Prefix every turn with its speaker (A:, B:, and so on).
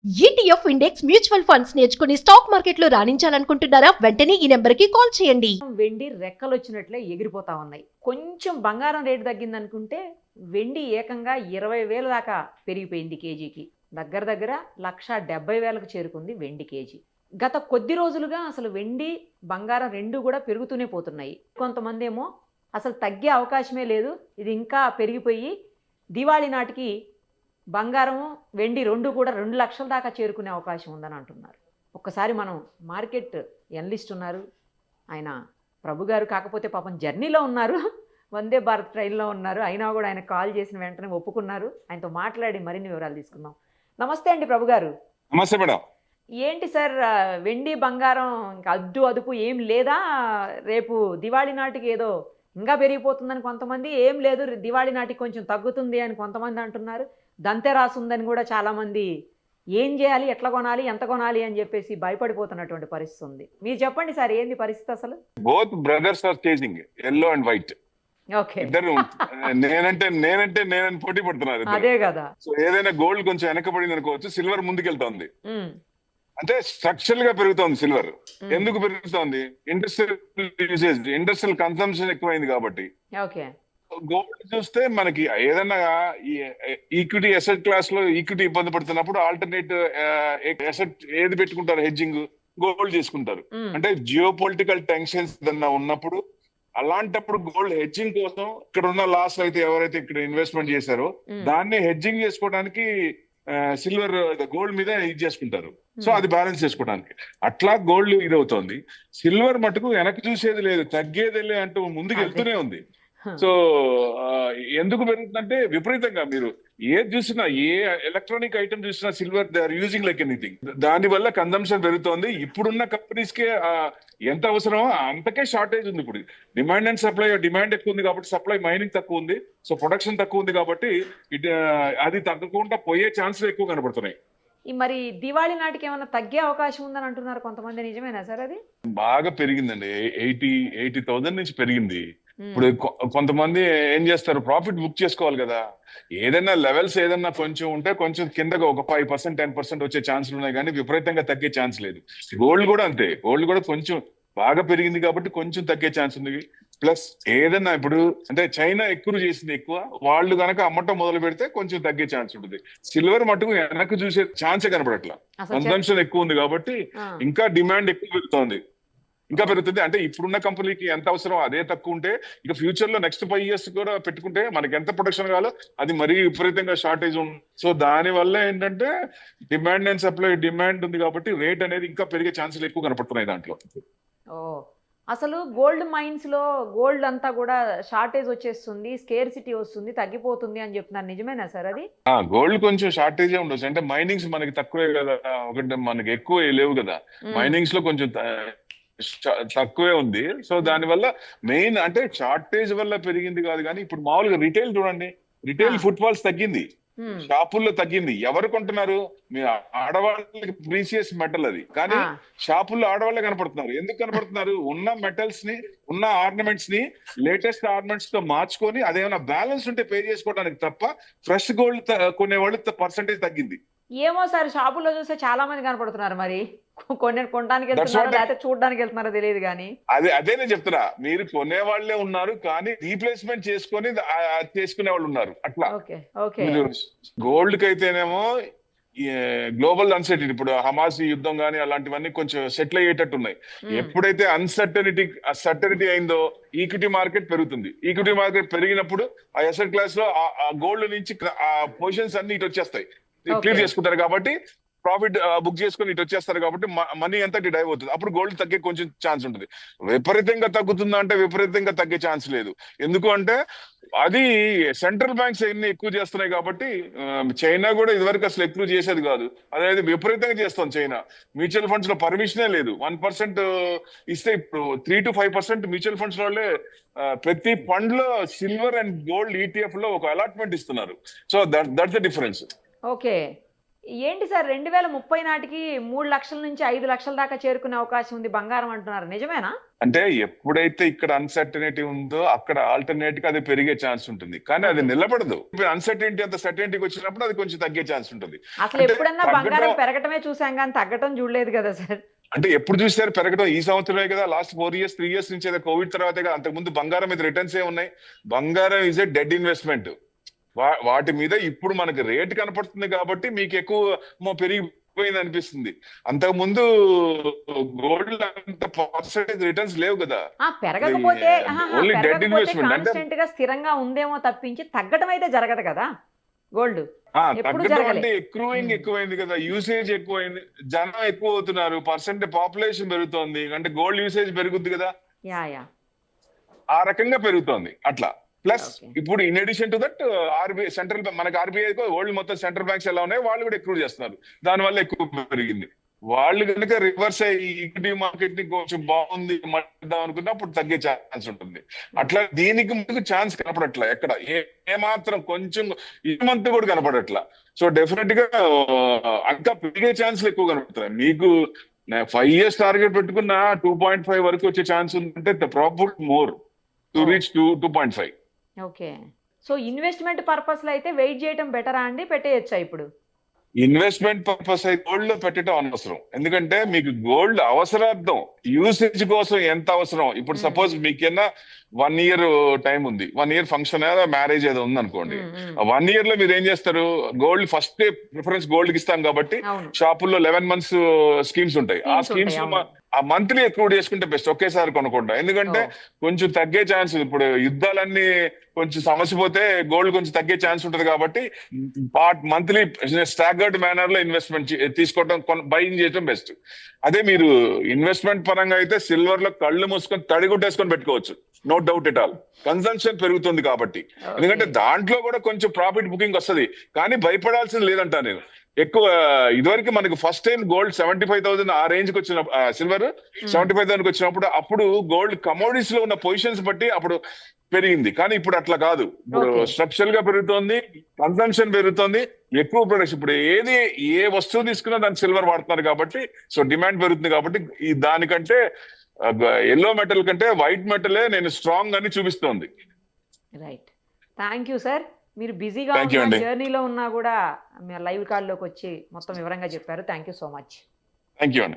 A: ETF index mutual funds నేర్చుకుని stock మార్కెట్లో రాణించాలనుకుంటున్నారా? వెంటనే ఈ నెంబర్కి కాల్ చేయండి.
B: వెండి రెక్కలు వచ్చినట్లే ఎగిరిపోతా ఉన్నాయి. కొంచెం బంగారం రేటు తగ్గింది అనుకుంటే వెండి ఏకంగా 20,000 దాకా పెరిగిపోయింది కేజీకి. దగ్గర దగ్గర 1,70,000కు చేరుకుంది వెండి కేజీ. గత కొద్ది రోజులుగా అసలు వెండి బంగారం రెండు కూడా పెరుగుతూనే పోతున్నాయి. కొంతమంది ఏమో అసలు తగ్గే అవకాశమే లేదు, ఇది ఇంకా పెరిగిపోయి దివాళీ నాటికి బంగారము వెండి రెండు కూడా 2 లక్షల దాకా చేరుకునే అవకాశం ఉందని అంటున్నారు. ఒక్కసారి మనం మార్కెట్ ఎనలిస్ట్ ఉన్నారు, ఆయన ప్రభు గారు, కాకపోతే పాపం జర్నీలో ఉన్నారు, వందే భారత్ ట్రైన్లో ఉన్నారు, అయినా కూడా ఆయన కాల్ చేసిన వెంటనే ఒప్పుకున్నారు. ఆయనతో మాట్లాడి మరిన్ని వివరాలు తీసుకుందాం. నమస్తే అండి ప్రభు గారు.
C: నమస్తే మేడం.
B: ఏంటి సార్, వెండి బంగారం ఇంకా అదుపు ఏం లేదా? రేపు దివాళీ నాటికి ఏదో ఇంకా పెరిగిపోతుందని కొంతమంది, ఏం లేదు దివాళీ నాటికి కొంచెం తగ్గుతుంది అని కొంతమంది అంటున్నారు. దంతే రాసుందని కూడా చాలామంది ఏం చేయాలి, ఎట్లా కొనాలి, ఎంత కొనాలి అని చెప్పేసి భయపడిపోతున్నటువంటి పరిస్థితి ఉంది. మీరు చెప్పండి సార్, ఏంది పరిస్థితి అసలు?
C: Both brothers are chasing yellow and white.
B: Okay,
C: ఇద్దరు నేనంటే పోటీ పడుతున్నారు.
B: అదే కదా.
C: సో ఏదైనా గోల్డ్ కొంచెం వెనకబడింది అనుకోవచ్చు, సిల్వర్ ముందుకెళ్తోంది. అంటే స్ట్రక్చరల్ గా పెరుగుతోంది సిల్వర్. ఎందుకు పెరుగుతోంది? ఇండస్ట్రియల్ కన్సంప్షన్ ఎక్కువైంది కాబట్టి.
B: ఓకే,
C: గోల్డ్ చూస్తే మనకి ఏదైనా ఈక్విటీ అసెట్ క్లాస్ లో ఈక్విటీ ఇబ్బంది పడుతున్నప్పుడు ఆల్టర్నేట్ అసెట్ ఏది పెట్టుకుంటారు? హెడ్జింగ్ గోల్డ్ చేసుకుంటారు. అంటే జియో పొలిటికల్ టెన్షన్స్ ఏదన్నా ఉన్నప్పుడు అలాంటప్పుడు గోల్డ్ హెడ్జింగ్ కోసం ఇక్కడ ఉన్న లాస్ అయితే ఎవరైతే ఇక్కడ ఇన్వెస్ట్మెంట్ చేశారో దాన్ని హెడ్జింగ్ చేసుకోవడానికి సిల్వర్ గోల్డ్ మీద ఇది చేసుకుంటారు. సో అది బ్యాలెన్స్ చేసుకోవడానికి అట్లా గోల్డ్ ఇది అవుతోంది. సిల్వర్ మటుకు వెనక్కి చూసేది లేదు, తగ్గేది అంటూ ముందుకు వెళ్తూనే ఉంది. సో ఎందుకు పెరుగుతుందంటే విపరీతంగా మీరు ఏది చూసినా, ఏ ఎలక్ట్రానిక్ ఐటమ్ చూసినా silver they are using like anything. దాని వల్ల కన్సంప్షన్ పెరుగుతోంది. ఇప్పుడున్న కంపెనీస్ కే ఎంత అవసరమో అంతకే షార్టేజ్ ఉంది. ఇప్పుడు డిమాండ్ అండ్ సప్లై, డిమాండ్ ఎక్కువ ఉంది కాబట్టి సప్లై, మైనింగ్ తక్కువ ఉంది, సో ప్రొడక్షన్ తక్కువ ఉంది కాబట్టి అది తగ్గకుండా పోయే ఛాన్సెస్ ఎక్కువ కనబడుతున్నాయి.
B: మరి దివాళీ నాటికి ఏమైనా తగ్గే అవకాశం ఉందని అంటున్నారు కొంతమంది, నిజమేనా సార్ అది?
C: బాగా పెరిగిందండి, 80,000 నుంచి పెరిగింది. ఇప్పుడు కొంతమంది ఏం చేస్తారు, ప్రాఫిట్ బుక్ చేసుకోవాలి కదా. ఏదైనా లెవెల్స్ ఏదైనా కొంచెం ఉంటే కొంచెం కిందగా ఒక 5% 10% వచ్చే ఛాన్సులు ఉన్నాయి, కానీ విపరీతంగా తగ్గే ఛాన్స్ లేదు. గోల్డ్ కూడా అంతే, గోల్డ్ కూడా కొంచెం బాగా పెరిగింది కాబట్టి కొంచెం తగ్గే ఛాన్స్ ఉంది. ప్లస్ ఏదన్నా ఇప్పుడు అంటే చైనా ఎక్కువ చేసింది, ఎక్కువ వాళ్ళు కనుక అమ్మటం మొదలు పెడితే కొంచెం తగ్గే ఛాన్స్ ఉంటుంది. సిల్వర్ మటుకు వెనక్కి చూసే ఛాన్సే కనపడట్లా. కన్సంప్షన్ ఎక్కువ ఉంది కాబట్టి ఇంకా డిమాండ్ ఎక్కువ పెరుగుతోంది, ఇంకా పెరుగుతుంది. అంటే ఇప్పుడున్న కంపెనీకి ఎంత అవసరం అదే తక్కువ ఉంటే ఇక ఫ్యూచర్ లో నెక్స్ట్ 5 years కూడా పెట్టుకుంటే మనకి ఎంత ప్రొడక్షన్ కావాలో అది మరీ విపరీతంగా షార్టేజ్ ఉంది. సో దాని వల్ల ఏంటంటే డిమాండ్ అండ్ సప్లై, డిమాండ్ ఉంది కాబట్టి రేట్ అనేది ఇంకా పెరిగే ఛాన్సెస్ ఎక్కువ కనపడుతున్నాయి దాంట్లో.
B: అసలు గోల్డ్ మైన్స్ లో గోల్డ్ అంతా కూడా షార్టేజ్ వచ్చేస్తుంది, స్కేర్సిటీ వస్తుంది, తగ్గిపోతుంది అని చెప్తున్నారు, నిజమేనా సార్ అది?
C: గోల్డ్ కొంచెం షార్టేజే ఉండొచ్చు. అంటే మైనింగ్స్ మనకి తక్కువే కదా, ఒకటి మనకి ఎక్కువ లేవు కదా, మైనింగ్స్ లో కొంచెం తక్కువే ఉంది. సో దాని వల్ల మెయిన్ అంటే షార్టేజ్ వల్ల పెరిగింది కాదు, కానీ ఇప్పుడు మామూలుగా రిటైల్ చూడండి, రిటైల్ ఫుట్ ఫాల్స్ తగ్గింది, షాపుల్లో తగ్గింది. ఎవరు కొంటున్నారు? మీ ఆడవాళ్ళకి ప్రీసియస్ మెటల్ అది, కానీ షాపుల్లో ఆడవాళ్ళే కనపడుతున్నారు. ఎందుకు కనపడుతున్నారు? ఉన్న మెటల్స్ ని, ఉన్న ఆర్నమెంట్స్ ని లేటెస్ట్ ఆర్నమెంట్స్ తో మార్చుకొని అదేమైనా బ్యాలెన్స్ ఉంటే పే చేసుకోవడానికి తప్ప ఫ్రెష్ గోల్డ్ కొనేవాళ్ళు పర్సెంటేజ్ తగ్గింది.
B: ఏమో సార్, షాపుల్లో చూస్తే చాలా మంది కనపడుతున్నారు, మరి కొనడానికి వెళ్తున్నారు లేకపోతే చూడడానికి వెళ్తున్నారో తెలియదు కానీ.
C: అదే నేను చెప్తున్నా, మీరు కొనే వాళ్ళే ఉన్నారు కానీ రీప్లేస్మెంట్ చేసుకునే వాళ్ళు ఉన్నారు. అట్లా గోల్డ్ కి అయితేనేమో గ్లోబల్ అన్సర్టనిటీ, ఇప్పుడు హమాస్ యుద్ధం కానీ అలాంటివన్నీ కొంచెం సెటిల్ అయ్యేటట్టు ఉన్నాయి. ఎప్పుడైతే సర్టనిటీ అయిందో ఈక్విటీ మార్కెట్ పెరుగుతుంది. ఈక్విటీ మార్కెట్ పెరిగినప్పుడు ఆ అసెట్ క్లాస్ లో ఆ గోల్డ్ నుంచి ఆ పొజిషన్స్ అన్ని ఇటు వచ్చేస్తాయి, క్లియర్ చేసుకుంటారు కాబట్టి ప్రాఫిట్ బుక్ చేసుకుని ఇటు వచ్చేస్తారు కాబట్టి మనీ అంతా డైవ్ అవుతుంది. అప్పుడు గోల్డ్ తగ్గే కొంచెం ఛాన్స్ ఉంటుంది. విపరీతంగా తగ్గుతుందా అంటే విపరీతంగా తగ్గే ఛాన్స్ లేదు. ఎందుకు అంటే అది సెంట్రల్ బ్యాంక్స్ ఎన్ని ఎక్కువ చేస్తున్నాయి కాబట్టి. చైనా కూడా ఇదివరకు అసలు ఎక్కువ చేసేది కాదు, అదే విపరీతంగా చేస్తాం చైనా. మ్యూచువల్ ఫండ్స్ లో పర్మిషనే లేదు, 1% ఇస్తే ఇప్పుడు 3 to 5% మ్యూచువల్ ఫండ్స్ వాళ్ళే ప్రతి ఫండ్ లో సిల్వర్ అండ్ గోల్డ్ ETF లో ఒక అలాట్మెంట్ ఇస్తున్నారు. So that's the difference.
B: Okay, ఏంటి సార్ 2030 నాటికి 3 లక్షల నుంచి 5 లక్షల దాకా చేరుకునే అవకాశం ఉంది బంగారం అంటున్నారు, నిజమేనా?
C: అంటే ఎప్పుడైతే ఇక్కడ అన్సర్టనిటీ ఉందో అక్కడ ఆల్టర్నేట్ గా అది పెరిగే ఛాన్స్ ఉంటుంది, కానీ అది నిలబడదు. అన్సర్టనిటీ అంత సర్టనిటీకి వచ్చినప్పుడు అది కొంచెం తగ్గే ఛాన్స్ ఉంటుంది.
B: అసలు ఎప్పుడన్నా బంగారం పెరగటమే చూసాం కానీ తగ్గటం చూడలేదు కదా సార్.
C: అంటే ఎప్పుడు చూసారు పెరగడం? ఈ సంవత్సరమే కదా, లాస్ట్ 4 ఇయర్స్ 3 ఇయర్స్ నుంచి కోవిడ్ తర్వాతే కదా. అంతకుముందు బంగారం మీద రిటర్న్స్ ఏ ఉన్నాయి. బంగారం ఈజ్ ఎ డెడ్ ఇన్వెస్ట్మెంట్. వాటి మీద ఇప్పుడు మనకి రేట్ కనపడుతుంది కాబట్టి మీకు ఎక్కువ పెరిగిపోయింది అనిపిస్తుంది. అంతకు ముందు గోల్డ్ అంత పర్సెంటేజ్ రిటర్న్స్ లేవు కదా.
B: పెరగకపోతే
C: ఓన్లీ డెడ్ ఇన్వెస్ట్మెంట్ అంటే
B: కాన్స్టెంట్ గా స్థిరంగా ఉందేమో తప్పించి తగ్గడం అయితే జరగదు కదా గోల్డ్.
C: తగ్గడం అంటే ఎక్కువైంది కదా, యూసేజ్ ఎక్కువైంది, జనం ఎక్కువ అవుతున్నారు, పాపులేషన్ పెరుగుతోంది అంటే గోల్డ్ యూసేజ్ పెరుగుద్ది కదా, ఆ రకంగా పెరుగుతోంది అట్లా. ప్లస్ ఇప్పుడు in addition to that RBI central మనకి ఆర్బీఐ వరల్డ్ మొత్తం సెంట్రల్ బ్యాంక్స్ ఎలా ఉన్నాయి వాళ్ళు కూడా ఎక్కువ చేస్తున్నారు, దానివల్ల ఎక్కువ పెరిగింది. వాళ్ళు కనుక రివర్స్ అయ్యి ఈక్విటీ మార్కెట్ ని కొంచెం బాగుంది మద్దాం అనుకున్నా అప్పుడు తగ్గే ఛాన్స్ ఉంటుంది. అట్లా దీనికి ముందుకు ఛాన్స్ కనపడట్లా ఎక్కడ, ఏ మాత్రం కొంచెం ఈ మంత్ కూడా కనపడట్లా. సో డెఫినెట్ గా ఇంకా పెరిగే ఛాన్స్లు ఎక్కువ కనపడుతున్నాయి. మీకు 5 years టార్గెట్ పెట్టుకున్న 2.5 వరకు వచ్చే ఛాన్స్ ఉందంటే probable more to reach 2.5.
B: Okay, so investment purpose లో అయితే వెయిట్ చేయడం బెటరా అండి, పెట్టేయచ్చా ఇప్పుడు?
C: ఇన్వెస్ట్మెంట్ పర్పస్ అయితే గోల్డ్ లో పెట్టడం అనవసరం. ఎందుకంటే మీకు గోల్డ్ అవసరార్థం, యూసేజ్ కోసం ఎంత అవసరం. ఇప్పుడు సపోజ్ మీకన్నా 1 year టైం ఉంది, 1 year ఫంక్షన్ ఏదో మ్యారేజ్ ఏదో ఉంది అనుకోండి. 1 year లో మీరు ఏం చేస్తారు, గోల్డ్ ఫస్ట్ ప్రిఫరెన్స్ గోల్డ్ కి ఇస్తాం కాబట్టి షాపుల్లో 11 months స్కీమ్స్ ఉంటాయి. ఆ స్కీమ్స్ ఆ మంత్లీ ఎక్కువ చేసుకుంటే బెస్ట్, ఒకేసారి కొనకుండా. ఎందుకంటే కొంచెం తగ్గే ఛాన్స్, ఇప్పుడు యుద్ధాలన్నీ కొంచెం సమస్య పోతే గోల్డ్ కొంచెం తగ్గే ఛాన్స్ ఉంటుంది కాబట్టి మంత్లీ స్టాగర్డ్ మేనర్ లో ఇన్వెస్ట్మెంట్ తీసుకోవడం, బయింగ్ చేయడం బెస్ట్. అదే మీరు ఇన్వెస్ట్మెంట్ పరంగా అయితే సిల్వర్ లో కళ్ళు మూసుకొని తడిగుట్టేసుకొని పెట్టుకోవచ్చు, no doubt at all. Consumption పెరుగుతుంది కాబట్టి, ఎందుకంటే దాంట్లో కూడా కొంచెం ప్రాఫిట్ బుకింగ్ వస్తుంది, కానీ భయపడాల్సింది లేదంటా నేను. ఎక్కువ ఇదివరకు మనకి ఫస్ట్ టైం గోల్డ్ 75,000 ఆ రేంజ్ కి వచ్చిన సిల్వర్ 75,000 వచ్చినప్పుడు అప్పుడు గోల్డ్ కమోడిటీస్ లో ఉన్న పొజిషన్స్ బట్టి అప్పుడు పెరిగింది. కానీ ఇప్పుడు అట్లా కాదు, ఇప్పుడు స్ట్రక్చరల్ గా పెరుగుతోంది, కన్సంప్షన్ పెరుగుతోంది, ఎక్కువ ప్రొడక్షన్. ఇప్పుడు ఏ వస్తువు తీసుకున్నా దానికి సిల్వర్ వాడుతున్నారు కాబట్టి, సో డిమాండ్ పెరుగుతుంది కాబట్టి దానికంటే ఎల్లో మెటల్ కంటే వైట్ మెటలే నేను స్ట్రాంగ్ అని చూపిస్తోంది.
B: Right, thank you sir. మీరు బిజీగా జర్నీలో ఉన్నా కూడా లైవ్ కాల్లోకి వచ్చి మొత్తం వివరంగా చెప్పారు. Thank you so much.
C: Thank you అండి.